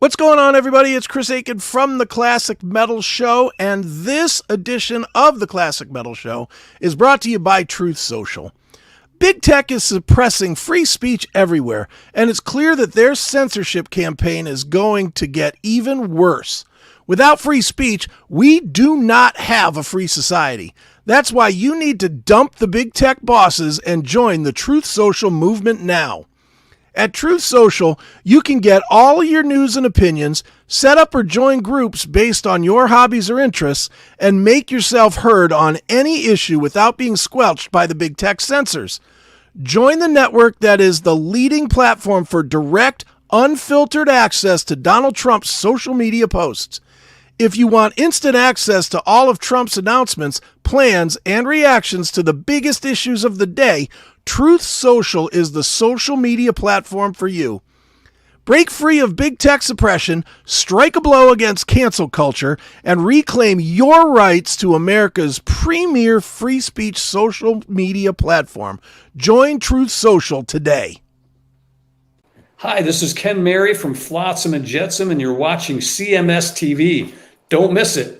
What's going on, everybody? It's Chris Akin from the Classic Metal Show, and this edition of the Classic Metal Show is brought to you by Truth Social. Big Tech is suppressing free speech everywhere, and it's clear that their censorship campaign is going to get even worse. Without free speech, we do not have a free society. That's why you need to dump the Big Tech bosses and join the Truth Social movement now. At Truth Social, you can get all of your news and opinions, set up or join groups based on your hobbies or interests, and make yourself heard on any issue without being squelched by the Big Tech censors. Join the network that is the leading platform for direct, unfiltered access to Donald Trump's social media posts. If you want instant access to all of Trump's announcements, plans, and reactions to the biggest issues of the day, Truth Social is the social media platform for you. Break free of Big Tech suppression, strike a blow against cancel culture, and reclaim your rights to America's premier free speech social media platform. Join Truth Social today. Hi, this is Ken Mary from Flotsam Jetsam, and you're watching CMS TV. Don't miss it.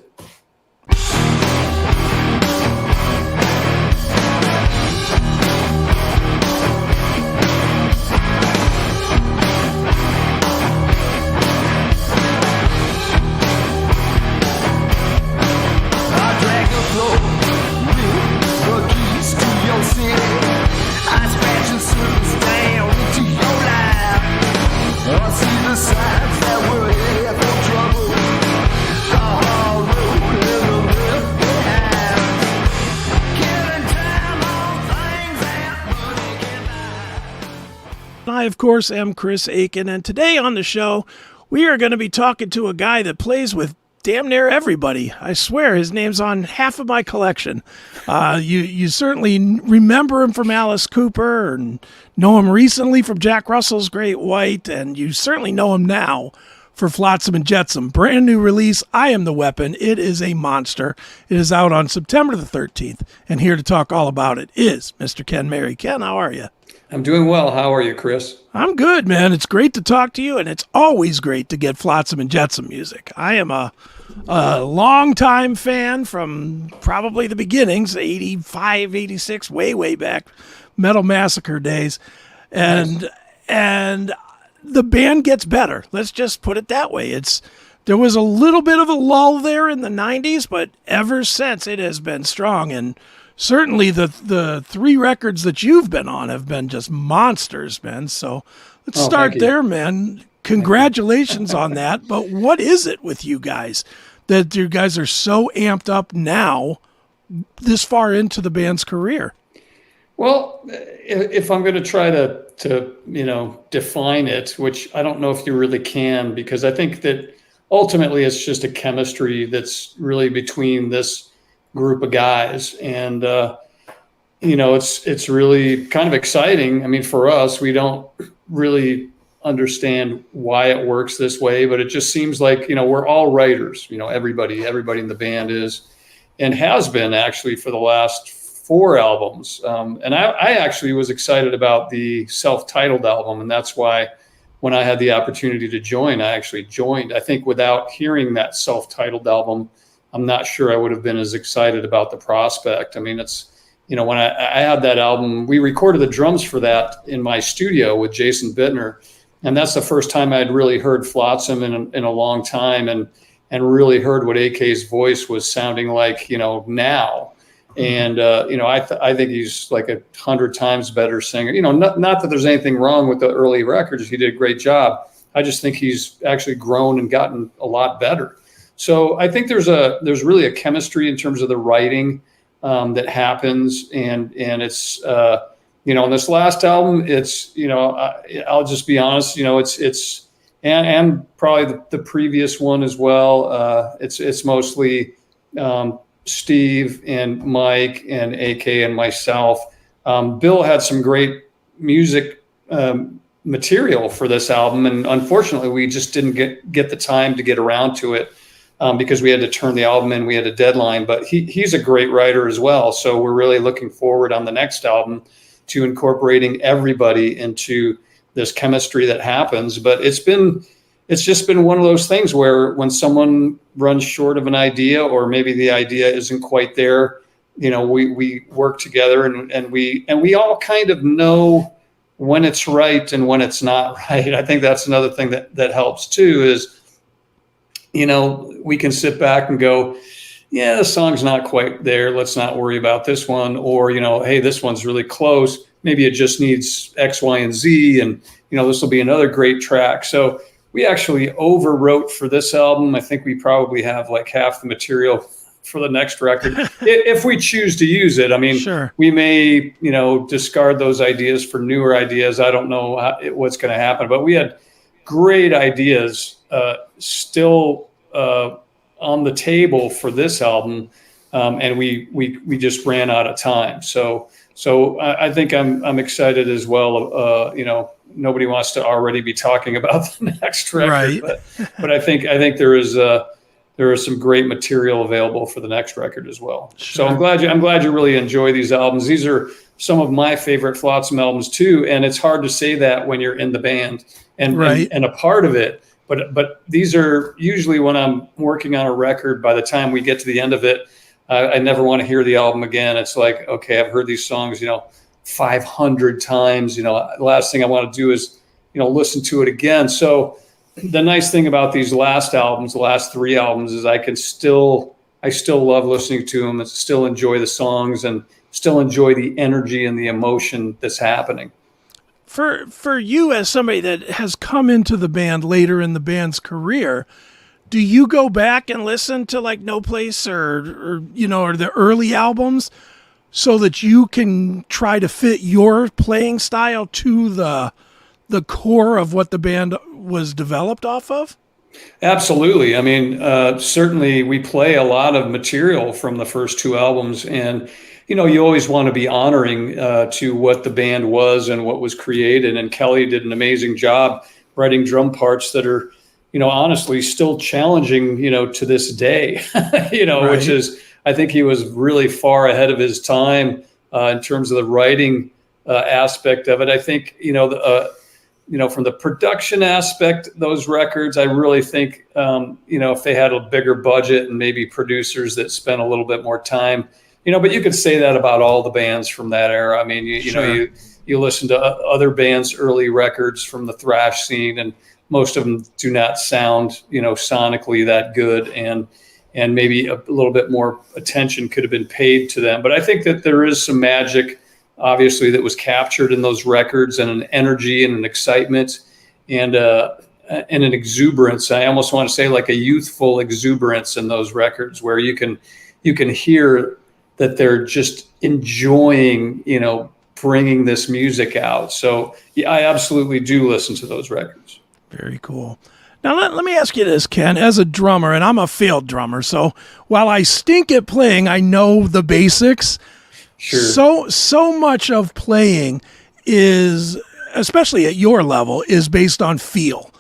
I, of course, am Chris Akin, and today on the show, we are going to be talking to a guy that plays with damn near everybody. I swear his name's on half of my collection. You certainly remember him from Alice Cooper and know him recently from Jack Russell's Great White, and you certainly know him now for Flotsam Jetsam. Brand new release, I Am the Weapon. It is a monster. It is out on September the 13th, and here to talk all about it is Mr. Ken Mary. Ken, how are you? I'm doing well. How are you, Chris? I'm good, man. It's great to talk to you, and it's always great to get Flotsam and Jetsam music. I am a long-time fan from probably the beginnings, 85, 86, way back, Metal Massacre days. And the band gets better. Let's just put it that way. There was a little bit of a lull there in the 90s, but ever since it has been strong, and certainly the three records that you've been on have been just monsters, man. So let's start there, man. Congratulations on that. But what is it with you guys that you guys are so amped up now this far into the band's career? Well, if I'm going to try to define it, which I don't know if you really can, because I think that ultimately it's just a chemistry that's really between this group of guys, and it's really kind of exciting. I mean, for us, we don't really understand why it works this way, but it just seems like we're all writers. Everybody in the band is and has been actually for the last 4 albums. And I actually was excited about the self-titled album, and that's why when I had the opportunity to join, I actually joined. I think without hearing that self-titled album, I'm not sure I would have been as excited about the prospect. I mean, it's, when I had that album, we recorded the drums for that in my studio with Jason Bittner. And that's the first time I'd really heard Flotsam in a long time, and really heard what AK's voice was sounding like, now. And, I think he's like 100 times better singer. Not that there's anything wrong with the early records. He did a great job. I just think he's actually grown and gotten a lot better. So I think there's really a chemistry in terms of the writing that happens, and it's on this last album, it's I'll just be honest, it's and probably the previous one as well. It's mostly Steve and Mike and AK and myself. Bill had some great music material for this album, and unfortunately, we just didn't get the time to get around to it. Because we had to turn the album in, we had a deadline, but he's a great writer as well. So we're really looking forward on the next album to incorporating everybody into this chemistry that happens. But it's been it's just been one of those things where when someone runs short of an idea, or maybe the idea isn't quite there, we work together, and we all kind of know when it's right and when it's not right. I think that's another thing that helps too, is, we can sit back and go, yeah, the song's not quite there, let's not worry about this one. Or, hey, this one's really close, maybe it just needs X, Y, and Z, and this will be another great track. So we actually overwrote for this album. I think we probably have like half the material for the next record if we choose to use it. I mean, sure, we may, discard those ideas for newer ideas. I don't know what's going to happen, but we had great ideas still on the table for this album, and we just ran out of time. So I think I'm excited as well. Nobody wants to already be talking about the next record, right. but I think there is some great material available for the next record as well. Sure. So I'm glad you really enjoy these albums. These are some of my favorite Flotsam albums too, and it's hard to say that when you're in the band and a part of it. But these are usually, when I'm working on a record, by the time we get to the end of it, I never want to hear the album again. It's like, okay, I've heard these songs, 500 times. The last thing I want to do is, listen to it again. So the nice thing about these last albums, the last 3 albums, is I still love listening to them, and still enjoy the songs, and still enjoy the energy and the emotion that's happening. For you, as somebody that has come into the band later in the band's career, do you go back and listen to like No Place or the early albums so that you can try to fit your playing style to the core of what the band was developed off of? Absolutely. I mean, certainly we play a lot of material from the first 2 albums, and you always want to be honoring to what the band was and what was created. And Kelly did an amazing job writing drum parts that are, honestly still challenging, to this day, Right. which is, I think he was really far ahead of his time in terms of the writing aspect of it. I think, from the production aspect, those records, I really think, if they had a bigger budget and maybe producers that spent a little bit more time, but you could say that about all the bands from that era. I mean, you listen to other bands' early records from the thrash scene, and most of them do not sound, sonically that good, and maybe a little bit more attention could have been paid to them. But I think that there is some magic, obviously, that was captured in those records, and an energy and an excitement and an exuberance. I almost want to say like a youthful exuberance in those records, where you can hear that they're just enjoying, bringing this music out. So yeah, I absolutely do listen to those records. Very cool. Now, let me ask you this, Ken. As a drummer, and I'm a failed drummer, so while I stink at playing, I know the basics. Sure. So much of playing is, especially at your level, is based on feel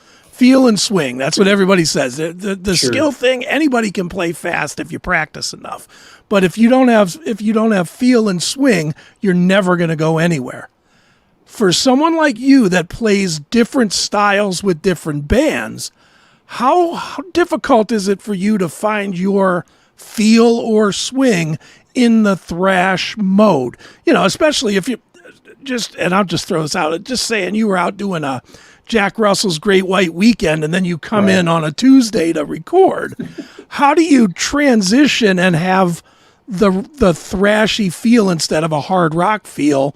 and swing. That's what everybody says. The Sure. skill thing, anybody can play fast if you practice enough. But if you don't have feel and swing, you're never going to go anywhere. For someone like you that plays different styles with different bands, how difficult is it for you to find your feel or swing in the thrash mode? Especially if you and I'll just throw this out, just saying you were out doing a Jack Russell's Great White Weekend, and then you come Right. in on a Tuesday to record. How do you transition and have the thrashy feel instead of a hard rock feel,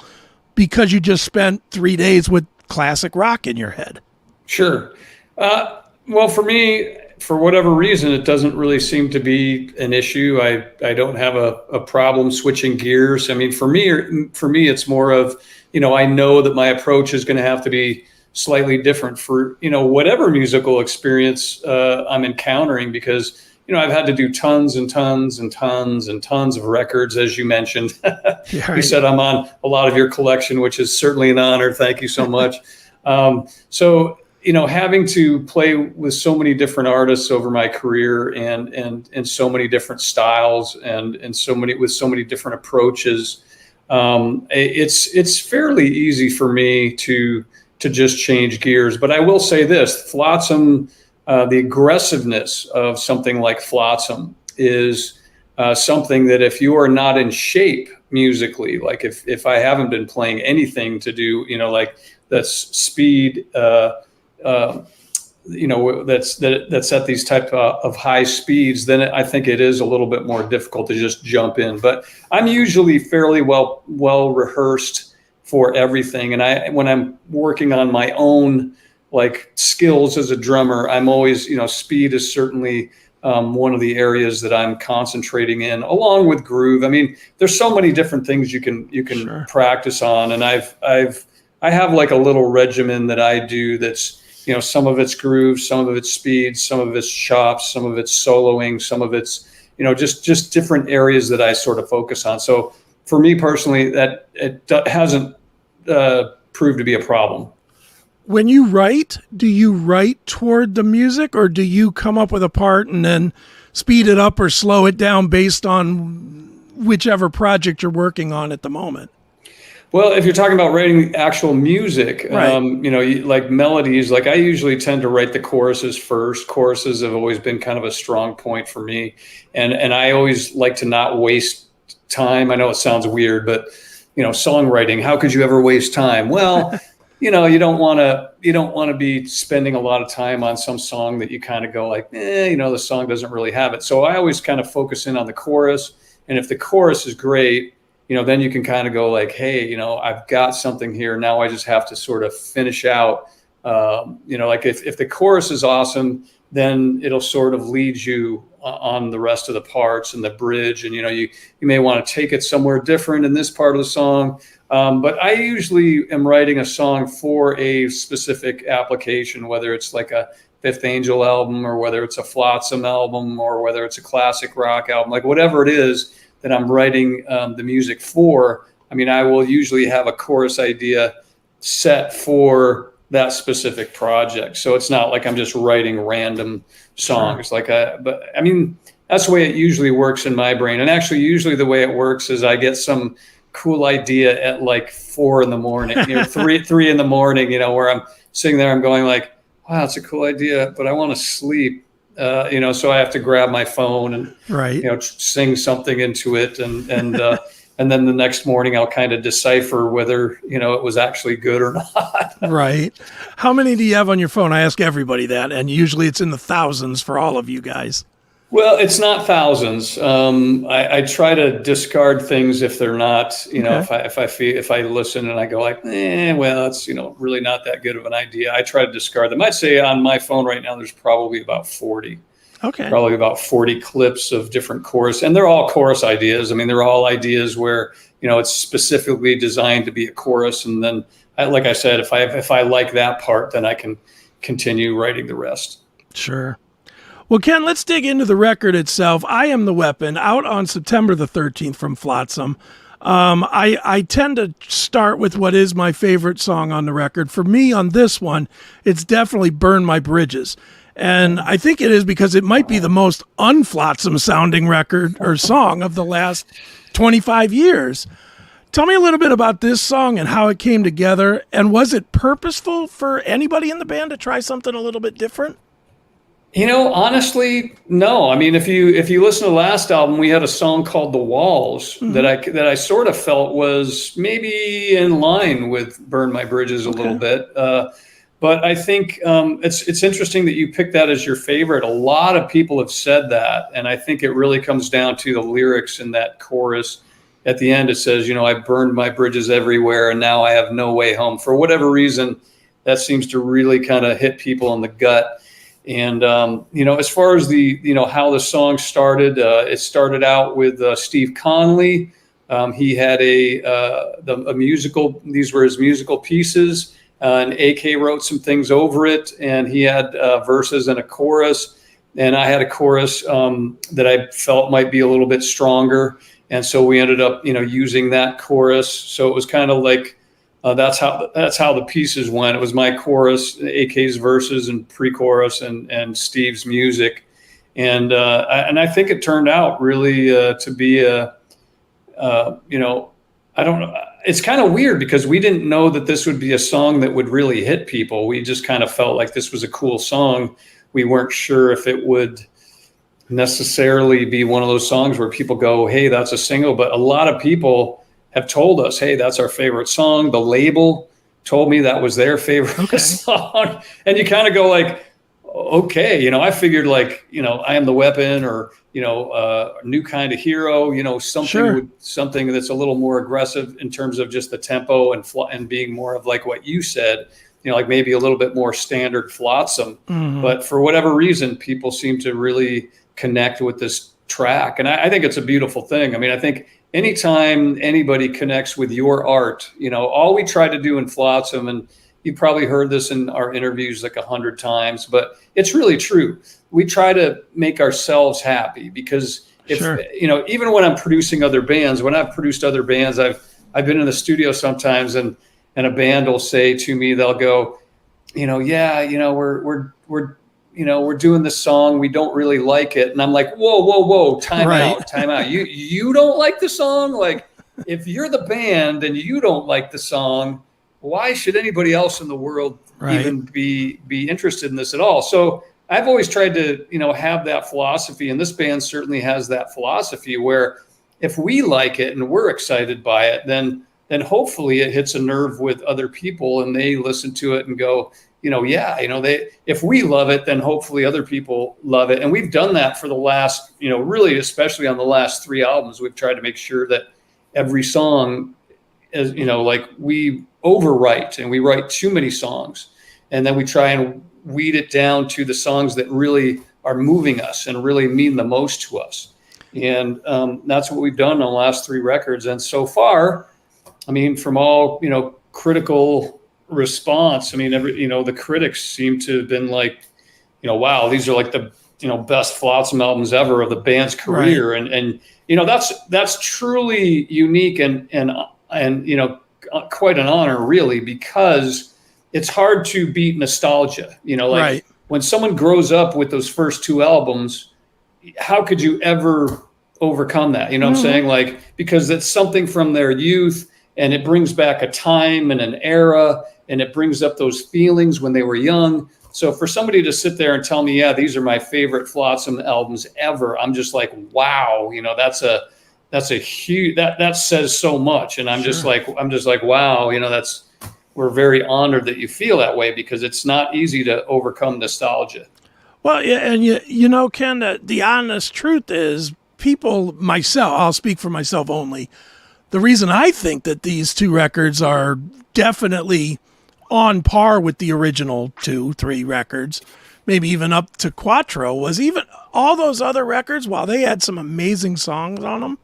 because you just spent 3 days with classic rock in your head? Sure. Well, for me, for whatever reason, it doesn't really seem to be an issue. I don't have a problem switching gears. I mean, for me, it's more of, I know that my approach is going to have to be slightly different for, whatever musical experience I'm encountering, because, I've had to do tons and tons and tons and tons of records, as you mentioned. Yeah, You said I'm on a lot of your collection, which is certainly an honor. Thank you so much. So, having to play with so many different artists over my career, and so many different styles, and so many different approaches, it's fairly easy for me to just change gears. But I will say this: Flotsam the aggressiveness of something like Flotsam is something that if you are not in shape musically, like if I haven't been playing anything to do, like that's speed, that's at these type of high speeds, then I think it is a little bit more difficult to just jump in. But I'm usually fairly well rehearsed for everything. And when I'm working on my own like skills as a drummer, I'm always, speed is certainly one of the areas that I'm concentrating in, along with groove. I mean, there's so many different things you can Sure. practice on, and I have like a little regimen that I do that's, some of it's groove, some of it's speed, some of it's chops, some of it's soloing, some of it's, just different areas that I sort of focus on. So for me personally, that it hasn't proved to be a problem. When you write, do you write toward the music, or do you come up with a part and then speed it up or slow it down based on whichever project you're working on at the moment? Well, if you're talking about writing actual music, Right. like melodies, like I usually tend to write the choruses first. Choruses have always been kind of a strong point for me. And I always like to not waste time. I know it sounds weird, but, songwriting, how could you ever waste time? Well, you don't want to be spending a lot of time on some song that you kind of go like, the song doesn't really have it. So I always kind of focus in on the chorus. And if the chorus is great, then you can kind of go like, hey, I've got something here. Now I just have to sort of finish out, like if the chorus is awesome, then it'll sort of lead you on the rest of the parts and the bridge. And, you may want to take it somewhere different in this part of the song. But I usually am writing a song for a specific application, whether it's like a Fifth Angel album, or whether it's a Flotsam album, or whether it's a classic rock album, like whatever it is that I'm writing the music for. I mean, I will usually have a chorus idea set for that specific project. So it's not like I'm just writing random songs. Sure. But I mean, that's the way it usually works in my brain. And actually, usually the way it works is I get some cool idea at like 4 a.m, 3 a.m, where I'm sitting there, I'm going like, wow, that's a cool idea, but I want to sleep. So I have to grab my phone and, Right. sing something into it. And then the next morning I'll kind of decipher whether, it was actually good or not. Right. How many do you have on your phone? I ask everybody that, and usually it's in the thousands for all of you guys. Well, it's not thousands. I try to discard things if they're not, Okay. if I listen and I go like, well, it's, really not that good of an idea. I try to discard them. I'd say on my phone right now, there's probably about 40. Okay. Probably about 40 clips of different chorus, and they're all chorus ideas. I mean, they're all ideas where, it's specifically designed to be a chorus. And then, like I said, if I like that part, then I can continue writing the rest. Sure. Well, Ken, let's dig into the record itself. I Am the Weapon, out on September the 13th from Flotsam. I tend to start with what is my favorite song on the record. For me, on this one, it's definitely Burn My Bridges. And I think it is because it might be the most unflotsam sounding record or song of the last 25 years. Tell me a little bit about this song and how it came together. And was it purposeful for anybody in the band to try something a little bit different? Honestly, no. I mean, if you listen to the last album, we had a song called "The Walls" that I sort of felt was maybe in line with "Burn My Bridges" a little bit. But I think it's interesting that you picked that as your favorite. A lot of people have said that, and I think it really comes down to the lyrics in that chorus. At the end, it says, "I burned my bridges everywhere, and now I have no way home." For whatever reason, that seems to really kind of hit people in the gut. And, as far as how the song started, it started out with Steve Conley. He had a musical, these were his musical pieces, and AK wrote some things over it, and he had verses and a chorus. And I had a chorus that I felt might be a little bit stronger. And so we ended up, using that chorus. So it was kind of like, that's how the pieces went. It was my chorus, AK's verses, and pre-chorus, and Steve's music, and I think it turned out really to be I don't know. It's kind of weird because we didn't know that this would be a song that would really hit people. We just kind of felt like this was a cool song we weren't sure if it would necessarily be one of those songs where people go, hey, that's a single. But a lot of people have told us, hey, that's our favorite song. The label told me that was their favorite song. And you kind of go like, okay, you know, I figured like, you know, I Am the Weapon, or, you know, New Kind of Hero, you know, something that's a little more aggressive in terms of just the tempo and being more of like what you said, you know, like maybe a little bit more standard Flotsam. But for whatever reason, people seem to really connect with this track. And I think it's a beautiful thing. I mean, I think anytime anybody connects with your art, you know, all we try to do in Flotsam, and you probably heard this in our interviews like 100 times, but it's really true. We try to make ourselves happy, because if, you know, even when I'm producing other bands, when I've produced other bands, I've been in the studio sometimes, and a band will say to me, they'll go, you know, yeah, you know, we're doing this song, we don't really like it. And I'm like, whoa, time out. You don't like the song? Like, if you're the band and you don't like the song, why should anybody else in the world even be interested in this at all? So I've always tried to, you know, have that philosophy, and this band certainly has that philosophy, where if we like it and we're excited by it, then hopefully it hits a nerve with other people, and they listen to it and go, you know, yeah, you know, if we love it, then hopefully other people love it. And we've done that for the last, you know, really, especially on the last 3 albums, we've tried to make sure that every song is, you know, like we overwrite, and we write too many songs, and then we try and weed it down to the songs that really are moving us and really mean the most to us. And that's what we've done on the last 3 records. And so far, I mean, from all, you know, critical response, I mean, you know, the critics seem to have been like, you know, wow, these are like the, you know, best Flotsam albums ever of the band's career. And you know, that's truly unique and you know, quite an honor, really, because it's hard to beat nostalgia. You know, like when someone grows up with those first 2 albums, how could you ever overcome that? You know what I'm saying? Like, because it's something from their youth, and it brings back a time and an era, and it brings up those feelings when they were young. So for somebody to sit there and tell me, yeah, these are my favorite Flotsam albums ever, I'm just like, wow, you know, that's a huge, that says so much. And I'm just like, wow, you know, we're very honored that you feel that way, because it's not easy to overcome nostalgia. Well, yeah, and you know, Ken, the honest truth is, I'll speak for myself only. The reason I think that these 2 records are definitely on par with the original 2, 3 records, maybe even up to Quattro, was even all those other records, while they had some amazing songs on them,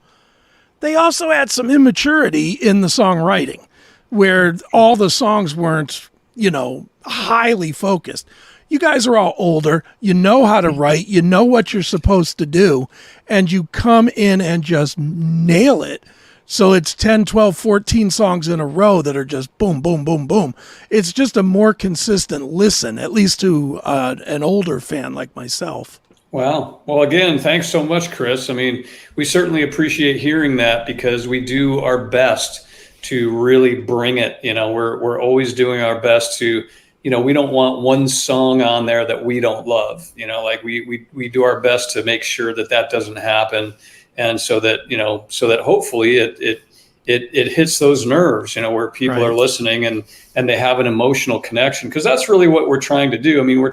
they also had some immaturity in the songwriting, where all the songs weren't, you know, highly focused. You guys are all older, you know how to write, you know what you're supposed to do, and you come in and just nail it. So it's 10, 12, 14 songs in a row that are just boom, boom, boom, boom. It's just a more consistent listen, at least to an older fan like myself. Wow. Well, again, thanks so much, Chris. I mean, we certainly appreciate hearing that, because we do our best to really bring it. You know, we're always doing our best to, you know, we don't want one song on there that we don't love. You know, like we do our best to make sure that doesn't happen. And so that, you know, hopefully it hits those nerves, you know, where people are listening and they have an emotional connection, because that's really what we're trying to do. I mean,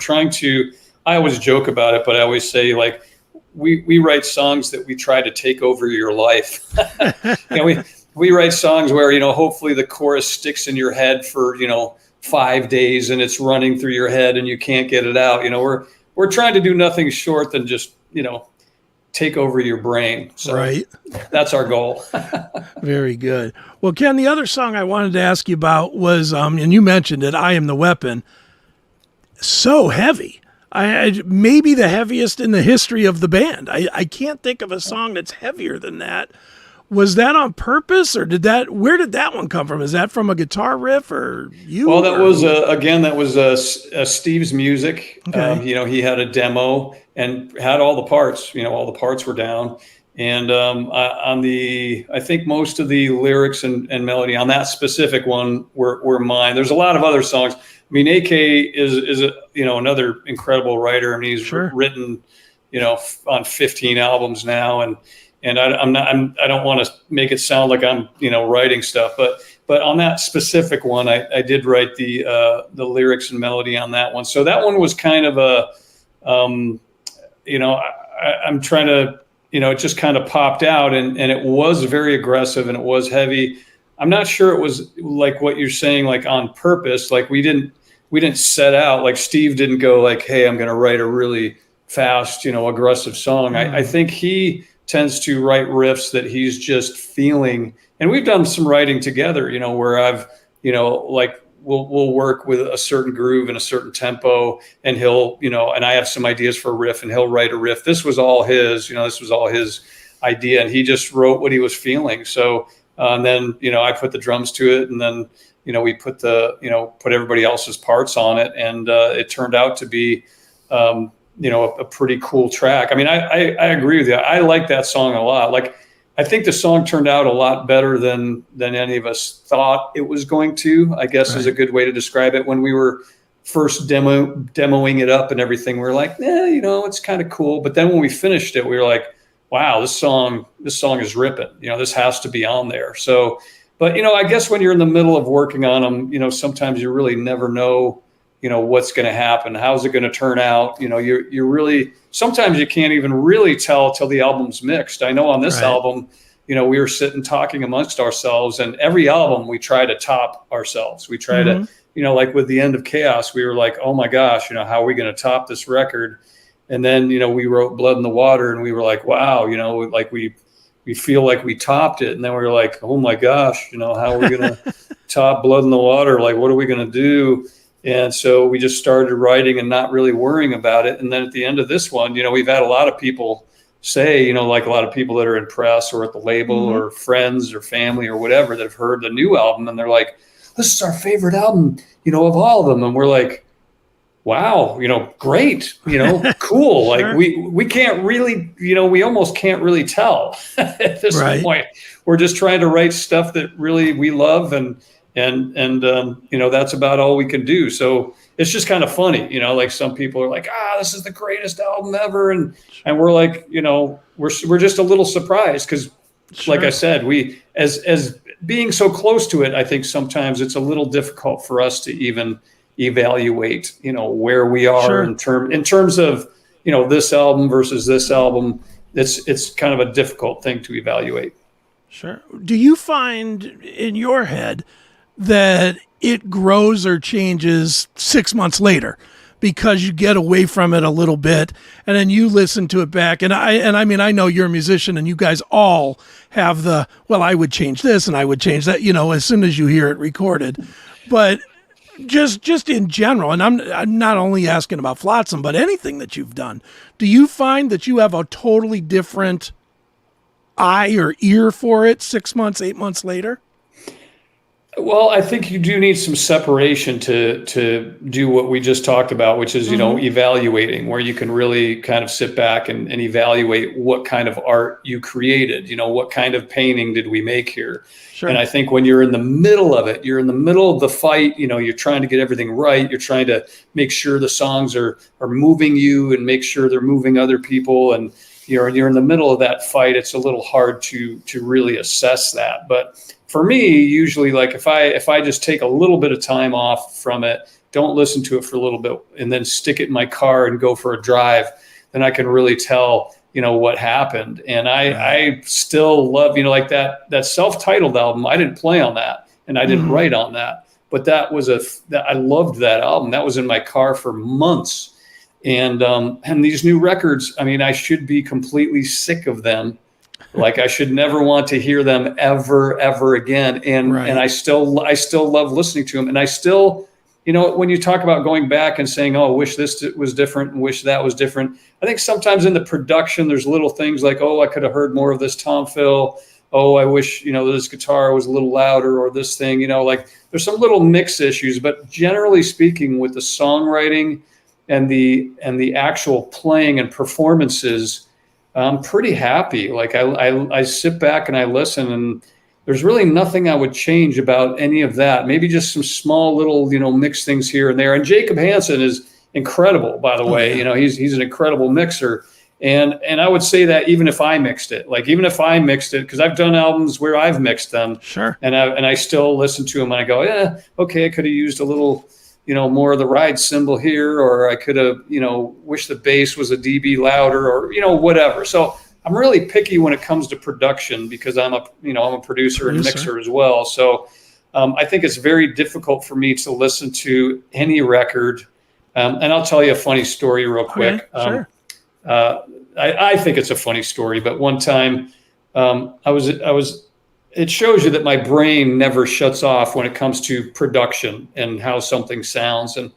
I always joke about it, but I always say, like, we write songs that we try to take over your life. You know, we write songs where, you know, hopefully the chorus sticks in your head for, you know, 5 days, and it's running through your head and you can't get it out. You know, we're trying to do nothing short than just, you know, take over your brain. So that's our goal. Very good. Well, Ken, the other song I wanted to ask you about was, and you mentioned it, I Am the Weapon. So heavy. I maybe the heaviest in the history of the band. I can't think of a song that's heavier than that. Was that on purpose, or where did that one come from? Is that from a guitar riff, or you? Well, that was Steve's music. Okay. You know, he had a demo and had all the parts. You know, all the parts were down, and I think most of the lyrics and melody on that specific one were mine. There's a lot of other songs, I mean, AK is a, another incredible writer. I mean, he's Sure. written, on 15 albums now, and I don't want to make it sound like I'm, writing stuff, but on that specific one, I did write the lyrics and melody on that one. So that one was kind of a, I'm trying to, it just kind of popped out, and it was very aggressive and it was heavy. I'm not sure it was like what you're saying, like on purpose. Like we didn't set out, like Steve didn't go like, hey, I'm going to write a really fast, aggressive song. I think he tends to write riffs that he's just feeling. And we've done some writing together, where I've, like we'll work with a certain groove and a certain tempo, and he'll, and I have some ideas for a riff and he'll write a riff. This was all his, this was all his idea, and he just wrote what he was feeling. So, and then, I put the drums to it, and then, we put put everybody else's parts on it. And it turned out to be, a pretty cool track. I mean, I agree with you. I like that song a lot. Like, I think the song turned out a lot better than any of us thought it was going to, I guess, is a good way to describe it. When we were first demoing it up and everything, we were like, it's kind of cool. But then when we finished it, we were like, wow, this song is ripping. This has to be on there. So, but, I guess when you're in the middle of working on them, sometimes you really never know, what's going to happen. How's it going to turn out? You're really, sometimes you can't even really tell till the album's mixed. I know on this album, we were sitting talking amongst ourselves, and every album we try to top ourselves. We try to, like with the End of Chaos, we were like, oh my gosh, how are we going to top this record? And then, we wrote Blood in the Water, and we were like, wow, like we feel like we topped it. And then we were like, oh my gosh, how are we going to top Blood in the Water? Like, what are we going to do? And so we just started writing and not really worrying about it. And then at the end of this one, we've had a lot of people say, like a lot of people that are in press or at the label or friends or family or whatever that have heard the new album, and they're like, this is our favorite album, of all of them. And we're like, wow, great, cool. Like we can't really, we almost can't really tell at this point. We're just trying to write stuff that really we love, and that's about all we can do. So it's just kind of funny, like some people are like, this is the greatest album ever. And we're like, we're just a little surprised, because like I said, we, as being so close to it, I think sometimes it's a little difficult for us to even evaluate, where we are in terms of, this album versus this album. It's kind of a difficult thing to evaluate. Sure. Do you find in your head that it grows or changes 6 months later because you get away from it a little bit and then you listen to it back? And I mean, I know you're a musician and you guys all have I would change this and I would change that, as soon as you hear it recorded. But just in general, and I'm not only asking about Flotsam, but anything that you've done, do you find that you have a totally different eye or ear for it 6 months, 8 months later? Well, I think you do need some separation to do what we just talked about, which is, evaluating, where you can really kind of sit back and evaluate what kind of art you created, what kind of painting did we make here? Sure. And I think when you're in the middle of it, you're in the middle of the fight, you're trying to get everything right. You're trying to make sure the songs are moving you and make sure they're moving other people. And you're in the middle of that fight. It's a little hard to really assess that. But for me, usually, like if I just take a little bit of time off from it, don't listen to it for a little bit, and then stick it in my car and go for a drive, then I can really tell, what happened. And I still love, like that self-titled album. I didn't play on that, and I didn't write on that, but I loved that album. That was in my car for months. And these new records, I mean, I should be completely sick of them. Like I should never want to hear them ever again. And I still love listening to them. And I still, when you talk about going back and saying, oh, I wish this was different and wish that was different. I think sometimes in the production, there's little things like, oh, I could have heard more of this tom fill. Oh, I wish, this guitar was a little louder, or this thing, like there's some little mix issues, but generally speaking, with the songwriting and the actual playing and performances, I'm pretty happy. Like I sit back and I listen, and there's really nothing I would change about any of that. Maybe just some small little, mix things here and there. And Jacob Hansen is incredible, by the way. Yeah. He's an incredible mixer. And I would say that even if I mixed it, because I've done albums where I've mixed them. Sure. And I still listen to them and I go, yeah, okay, I could have used a little, more of the ride cymbal here, or I could have, wish the bass was a dB louder, or, whatever. So I'm really picky when it comes to production because I'm a producer and mixer as well. So I think it's very difficult for me to listen to any record. And I'll tell you a funny story real quick. Okay, sure. I think it's a funny story, but one time it shows you that my brain never shuts off when it comes to production and how something sounds. And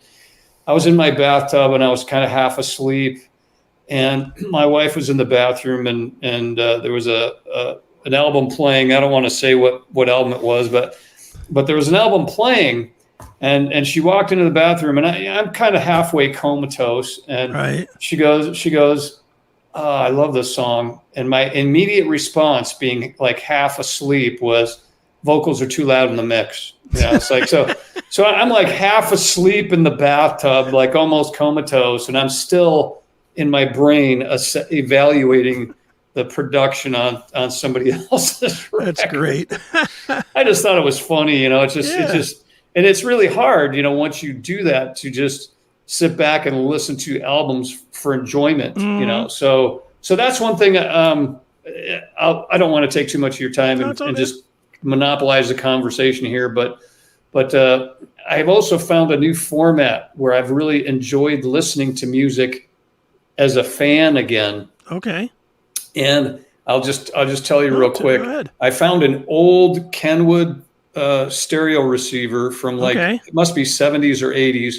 I was in my bathtub and I was kind of half asleep. And my wife was in the bathroom, and there was an album playing. I don't want to say what album it was, but there was an album playing, and she walked into the bathroom, and I'm kind of halfway comatose, and right. she goes, oh, I love this song, and my immediate response, being like half asleep, was, vocals are too loud in the mix. Yeah, it's like so I'm like half asleep in the bathtub, like almost comatose, and I'm still in my brain evaluating the production on somebody else's record. That's great. I just thought it was funny, it's just, and it's really hard, once you do that, to just sit back and listen to albums for enjoyment, So that's one thing. I don't want to take too much of your time and just monopolize the conversation here, but I've also found a new format where I've really enjoyed listening to music as a fan again. Okay. And I'll just tell you real quick. I found an old Kenwood stereo receiver from it must be 70s or 80s.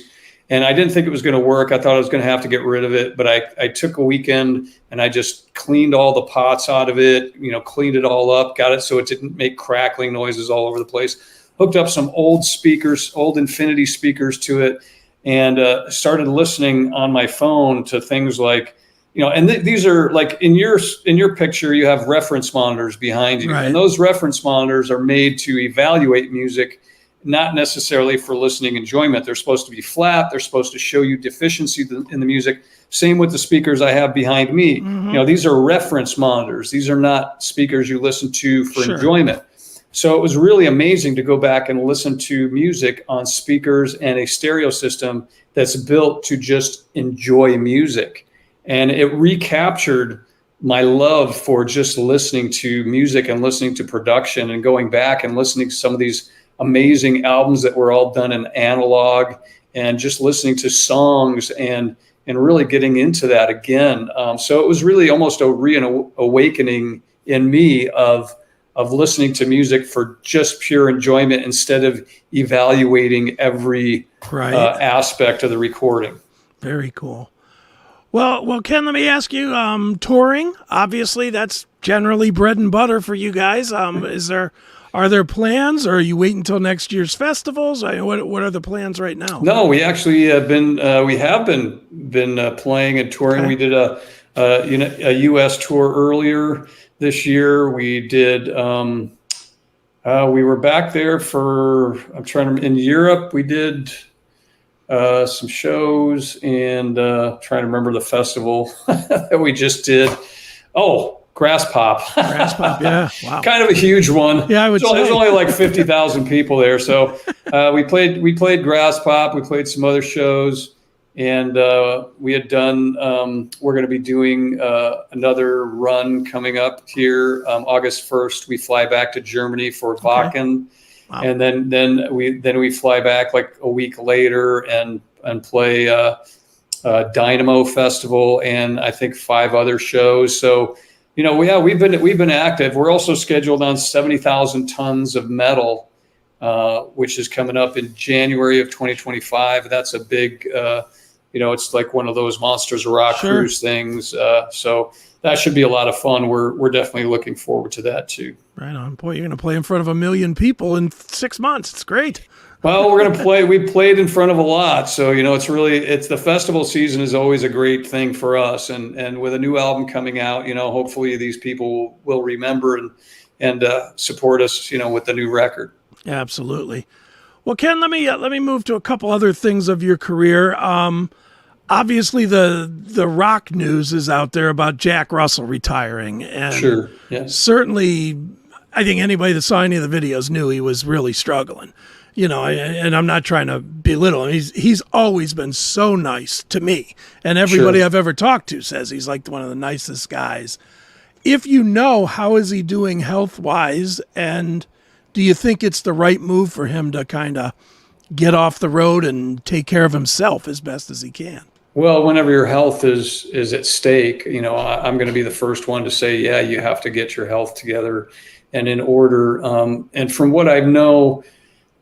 And I didn't think it was going to work. I thought I was going to have to get rid of it, but I took a weekend and I just cleaned all the pots out of it, cleaned it all up, got it so it didn't make crackling noises all over the place, hooked up some old speakers, old Infinity speakers to it, and started listening on my phone to things like, and these are like in your picture, you have reference monitors behind you, right. And those reference monitors are made to evaluate music, not necessarily for listening enjoyment. They're supposed to be flat. They're supposed to show you deficiency in the music. Same with the speakers I have behind me. Mm-hmm. These are reference monitors. These are not speakers you listen to for enjoyment. So it was really amazing to go back and listen to music on speakers and a stereo system that's built to just enjoy music. And it recaptured my love for just listening to music and listening to production and going back and listening to some of these amazing albums that were all done in analog and just listening to songs and really getting into that again. So it was really almost a reawakening in me of listening to music for just pure enjoyment instead of evaluating every aspect of the recording. Very cool. Well, Ken, let me ask you, touring, obviously that's generally bread and butter for you guys. Are there plans, or are you waiting until next year's festivals? What are the plans right now? No, we actually have been playing and touring. Okay. We did a U.S. tour earlier this year. We did. We were back there in Europe. We did some shows and trying to remember the festival that we just did. Oh. Grass Pop, yeah, wow, kind of a huge one. Yeah, I would say there's only like 50,000 people there. So we played Grass Pop. We played some other shows, and we had done. We're going to be doing another run coming up here, August 1st. We fly back to Germany for Wacken, wow. And then we fly back like a week later and play Dynamo Festival and I think 5 other shows. So. We've been active. We're also scheduled on 70,000 Tons of Metal, which is coming up in January of 2025. That's a big, it's like one of those Monsters of Rock cruise things. So that should be a lot of fun. We're definitely looking forward to that too. Right on. Boy, you're going to play in front of 1 million people in 6 months. It's great. Well, we're going to play. We played in front of a lot. So, it's the festival season is always a great thing for us. And with a new album coming out, hopefully these people will remember and support us, with the new record. Absolutely. Well, Ken, let me move to a couple other things of your career. Obviously, the rock news is out there about Jack Russell retiring, and Sure, yes. certainly, I think anybody that saw any of the videos knew he was really struggling. And I'm not trying to belittle him. He's always been so nice to me, and everybody Sure. I've ever talked to says he's like one of the nicest guys. If you know, how is he doing health-wise, and do you think it's the right move for him to kind of get off the road and take care of himself as best as he can? Well, whenever your health is at stake, I'm going to be the first one to say, yeah, you have to get your health together and in order. And from what I know,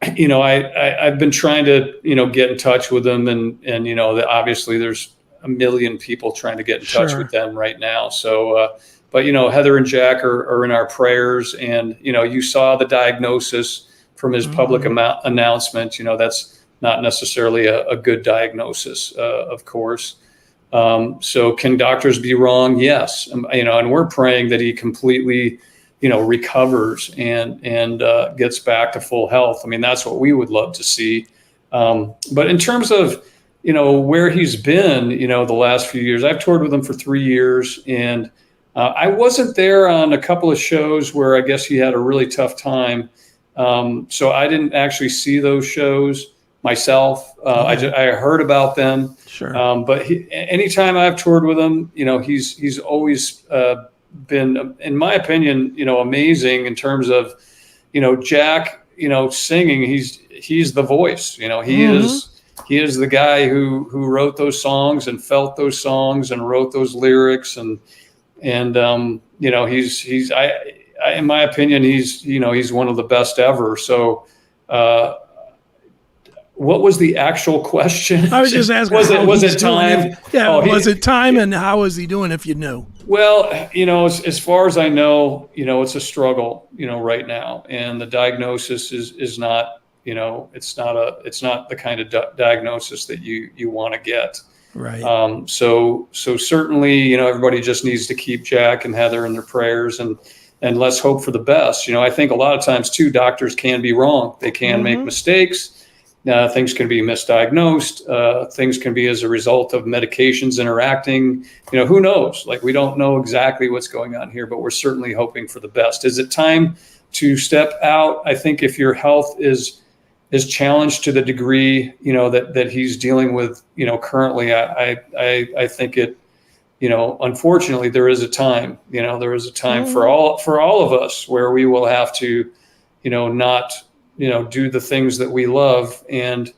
I've been trying to, get in touch with them, and obviously there's a million people trying to get in touch Sure. with them right now. So, but Heather and Jack are in our prayers, and you saw the diagnosis from his public announcement. That's not necessarily a good diagnosis, of course. So can doctors be wrong? Yes. And we're praying that he completely, recovers and gets back to full health. I mean, that's what we would love to see. But in terms of, where he's been, the last few years, I've toured with him for 3 years, and I wasn't there on a couple of shows where I guess he had a really tough time. So I didn't actually see those shows myself. I heard about them. Sure. But anytime I've toured with him, he's always been, in my opinion, amazing in terms of, Jack, singing. He's the voice. He is the guy who wrote those songs and felt those songs and wrote those lyrics, and he's in my opinion, he's one of the best ever. So. What was the actual question? I was just asking. Was it time? Was it time, and how is he doing? If you knew. Well, as far as I know, it's a struggle, right now, and the diagnosis is not, it's not the kind of diagnosis that you want to get. Right. So certainly, everybody just needs to keep Jack and Heather in their prayers, and let's hope for the best. I think a lot of times too, doctors can be wrong. They can make mistakes. Things can be misdiagnosed. Things can be as a result of medications interacting. Who knows? Like, we don't know exactly what's going on here, but we're certainly hoping for the best. Is it time to step out? I think if your health is challenged to the degree, that he's dealing with, currently, I think it, unfortunately, there is a time. There is a time for all of us where we will have to, not. Do the things that we love. And,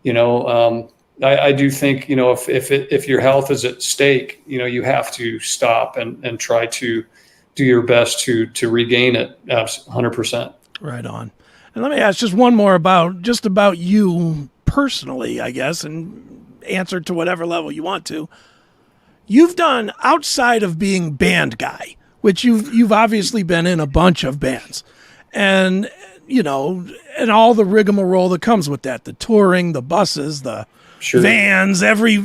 I do think, if your health is at stake, you have to stop and try to do your best to regain it 100%. Right on. And let me ask just one more about you personally, I guess, and answer to whatever level you want to. You've done, outside of being band guy, which you've obviously been in a bunch of bands, and and all the rigmarole that comes with that, the touring, the buses, the Sure. vans, every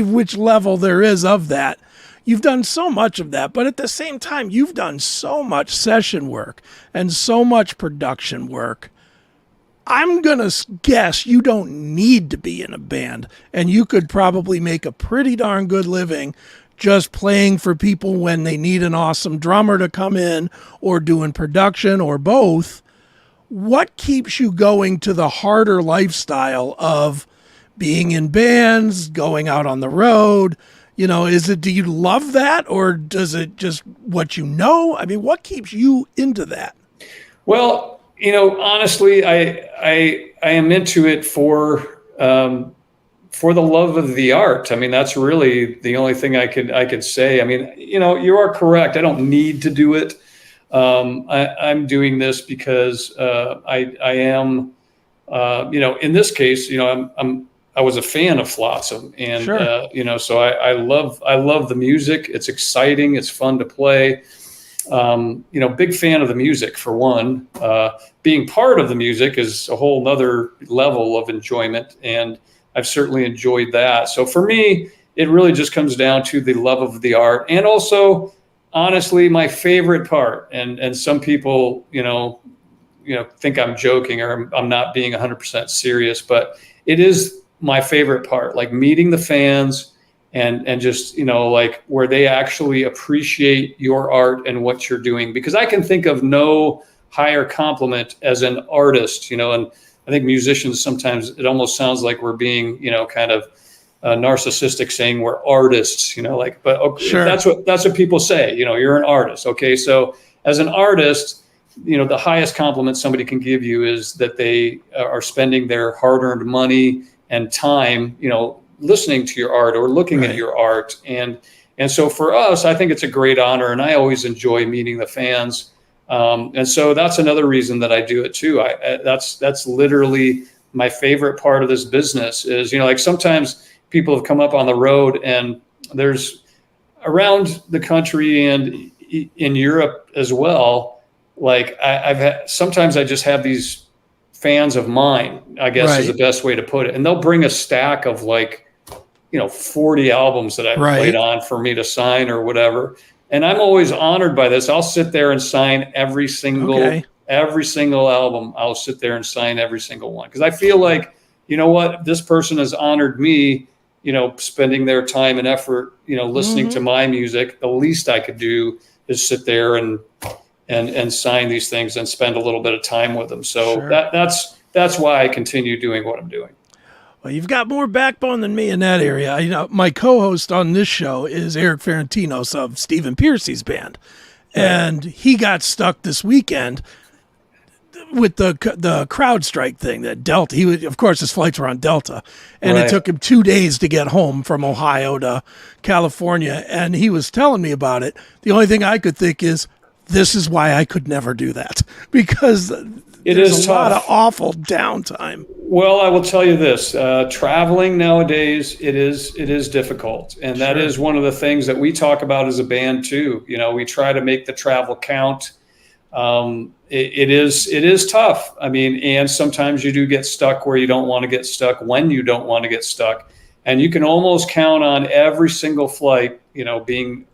which level there is of that. You've done so much of that, but at the same time, you've done so much session work and so much production work. I'm going to guess you don't need to be in a band, and you could probably make a pretty darn good living just playing for people when they need an awesome drummer to come in, or doing production, or both. What keeps you going to the harder lifestyle of being in bands, going out on the road? Do you love that, or does it just what you know? I mean, what keeps you into that? Well, honestly, I am into it for the love of the art. I mean, that's really the only thing I could say. I mean, you are correct. I don't need to do it. I'm doing this because I am, in this case, I was a fan of Flotsam, and Sure. So I love the music. It's exciting. It's fun to play. Big fan of the music, for one. Being part of the music is a whole nother level of enjoyment, and I've certainly enjoyed that. So for me, it really just comes down to the love of the art, and also honestly, my favorite part, and some people, think I'm joking or I'm not being 100% serious, but it is my favorite part, like meeting the fans and just, like where they actually appreciate your art and what you're doing. Because I can think of no higher compliment as an artist, and I think musicians, sometimes it almost sounds like we're being, kind of narcissistic, saying we're artists, but okay, Sure. that's what people say, you're an artist. Okay. So as an artist, the highest compliment somebody can give you is that they are spending their hard-earned money and time, listening to your art or looking Right. at your art. And so for us, I think it's a great honor, and I always enjoy meeting the fans. And so that's another reason that I do it too. That's literally my favorite part of this business is, like sometimes people have come up on the road, and there's around the country and in Europe as well. Like sometimes I just have these fans of mine, I guess Right. is the best way to put it. And they'll bring a stack of 40 albums that I've Right. played on for me to sign or whatever. And I'm always honored by this. I'll sit there and sign every single album. I'll sit there and sign every single one. Cause I feel like, what, this person has honored me, spending their time and effort, listening to my music. The least I could do is sit there and sign these things and spend a little bit of time with them. So Sure. that's why I continue doing what I'm doing. Well, you've got more backbone than me in that area. My co-host on this show is Eric Ferentinos of Stephen Piercy's band. And he got stuck this weekend with the CrowdStrike thing that Delta. Of course, his flights were on Delta, and Right. it took him 2 days to get home from Ohio to California. And he was telling me about it. The only thing I could think is, this is why I could never do that, because there's a lot of awful downtime. Well, I will tell you this, traveling nowadays, it is difficult. And that is one of the things that we talk about as a band too. We try to make the travel count. It is tough. I mean, and sometimes you do get stuck where you don't want to get stuck, when you don't want to get stuck. And you can almost count on every single flight, being,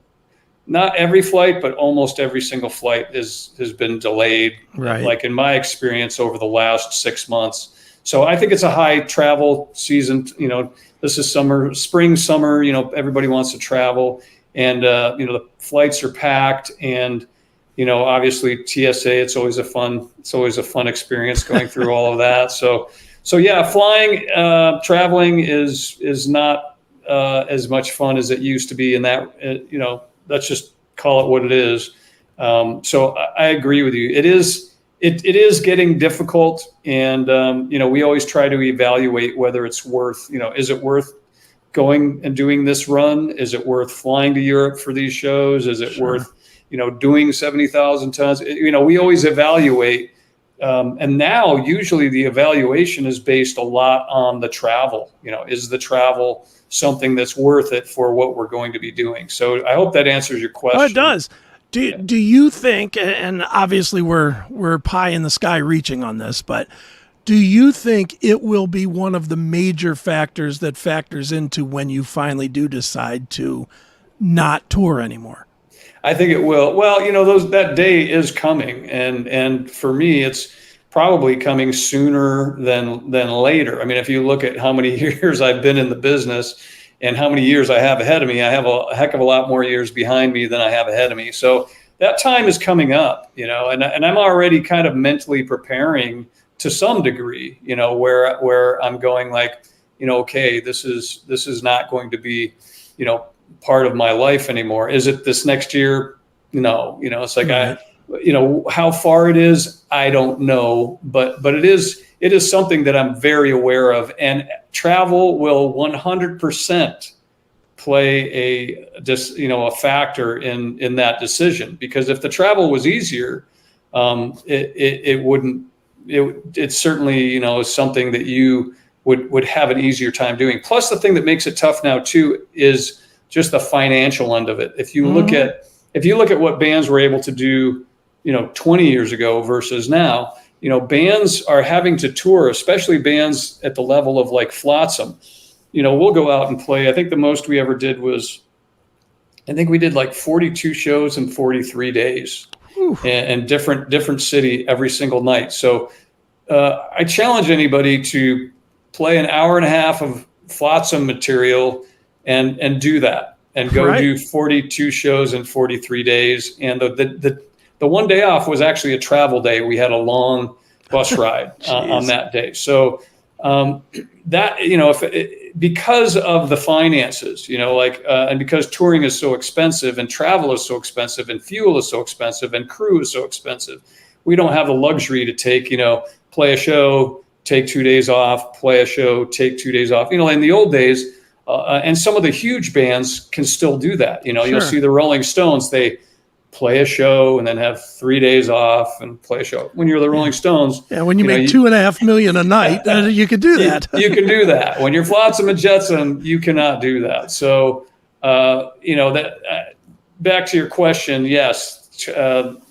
not every flight, but almost every single flight has been delayed. Right. Like in my experience over the last 6 months. So I think it's a high travel season. This is spring, summer, everybody wants to travel, and, the flights are packed, and, obviously TSA, it's always a fun experience going through all of that. So yeah, flying, traveling is not, as much fun as it used to be, and that, let's just call it what it is. So I agree with you. It is getting difficult, and we always try to evaluate whether it's worth, is it worth going and doing this run? Is it worth flying to Europe for these shows? Is it worth, doing 70,000 tons? We always evaluate, and now usually the evaluation is based a lot on the travel. Is the travel something that's worth it for what we're going to be doing? So I hope that answers your question. Oh, it does. Do you think, and obviously we're pie in the sky reaching on this, but do you think it will be one of the major factors that factors into when you finally do decide to not tour anymore? I think it will. Well, that day is coming, and for me, it's probably coming sooner than later. I mean, if you look at how many years I've been in the business and how many years I have ahead of me, I have a heck of a lot more years behind me than I have ahead of me. So that time is coming up, and I'm already kind of mentally preparing to some degree, where I'm going like, okay, this is not going to be, part of my life anymore. Is it this next year? No, it's like, how far it is, I don't know, but it is something that I'm very aware of, and travel will 100% play a factor in that decision, because if the travel was easier, it wouldn't, it certainly, is something that you would have an easier time doing. Plus the thing that makes it tough now too is just the financial end of it. If you look at what bands were able to do, 20 years ago versus now, bands are having to tour, especially bands at the level of like Flotsam. We'll go out and play. I think the most we ever did was I think we did like 42 shows in 43 days, and different city every single night. So I challenge anybody to play an hour and a half of Flotsam material and do that, and go do 42 shows in 43 days. And the one day off was actually a travel day. We had a long bus ride on that day. So that, because of the finances, and because touring is so expensive and travel is so expensive and fuel is so expensive and crew is so expensive, we don't have the luxury to take, play a show, take 2 days off, play a show, take 2 days off. In the old days, and some of the huge bands can still do that. You'll see the Rolling Stones, they play a show and then have 3 days off and play a show. When you're the Rolling Stones, when you make $2.5 million a night, you could do that. You can do that. When you're Flotsam and Jetsam, you cannot do that. So, back to your question, yes,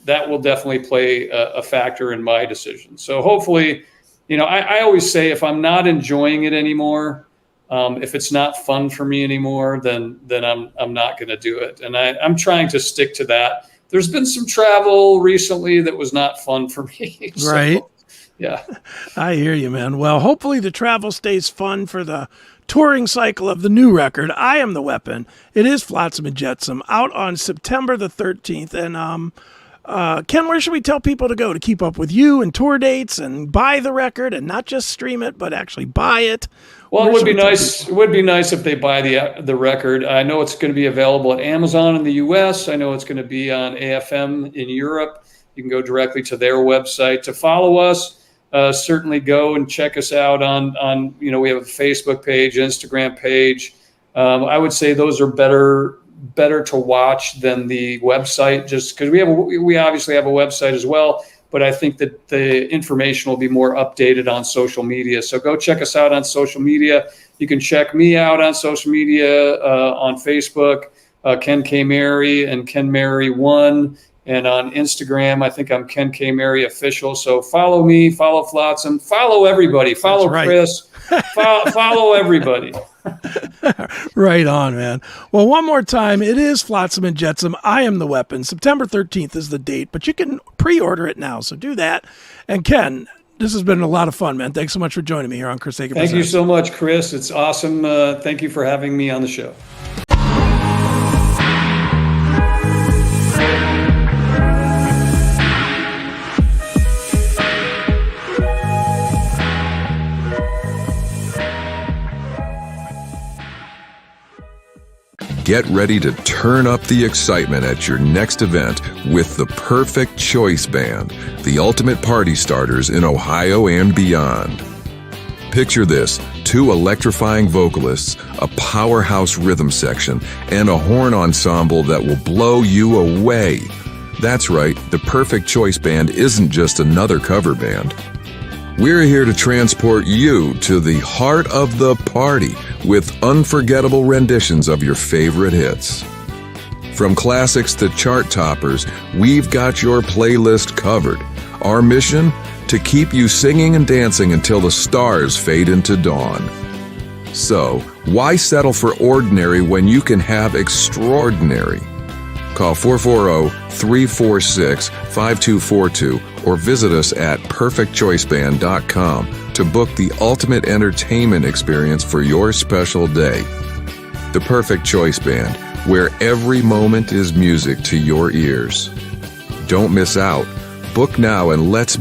that will definitely play a factor in my decision. So hopefully, I always say if I'm not enjoying it anymore, if it's not fun for me anymore, then I'm not going to do it. And I'm trying to stick to that. There's been some travel recently that was not fun for me. So, right. Yeah. I hear you, man. Well, hopefully the travel stays fun for the touring cycle of the new record, I Am the Weapon. It is Flotsam and Jetsam, out on September the 13th. And Ken, where should we tell people to go to keep up with you and tour dates and buy the record, and not just stream it, but actually buy it? Well, it would be nice. It would be nice if they buy the record. I know it's going to be available at Amazon in the U.S. I know it's going to be on AFM in Europe. You can go directly to their website to follow us. Certainly go and check us out on we have a Facebook page, Instagram page. I would say those are better to watch than the website, just because we obviously have a website as well. But I think that the information will be more updated on social media. So go check us out on social media. You can check me out on social media, on Facebook, Ken K. Mary and Ken Mary 1. And on Instagram, I think I'm Ken K. Mary Official. So follow me, follow Flotsam, follow everybody, follow Chris, follow everybody. Right on, man. Well, one more time, it is Flotsam and Jetsam, I Am the Weapon. September 13th is the date, but you can pre-order it now, so do that. And Ken, this has been a lot of fun, man. Thanks so much for joining me here on CHRIS Akin Presents. Thank you so much, Chris. It's awesome. Thank you for having me on the show. Get ready to turn up the excitement at your next event with the Perfect Choice Band, the ultimate party starters in Ohio and beyond. Picture this: 2 electrifying vocalists, a powerhouse rhythm section, and a horn ensemble that will blow you away. That's right, the Perfect Choice Band isn't just another cover band. We're here to transport you to the heart of the party with unforgettable renditions of your favorite hits. From classics to chart toppers, we've got your playlist covered. Our mission? To keep you singing and dancing until the stars fade into dawn. So, why settle for ordinary when you can have extraordinary? Call 440-346-5242 or visit us at perfectchoiceband.com to book the ultimate entertainment experience for your special day. The Perfect Choice Band, where every moment is music to your ears. Don't miss out. Book now and let's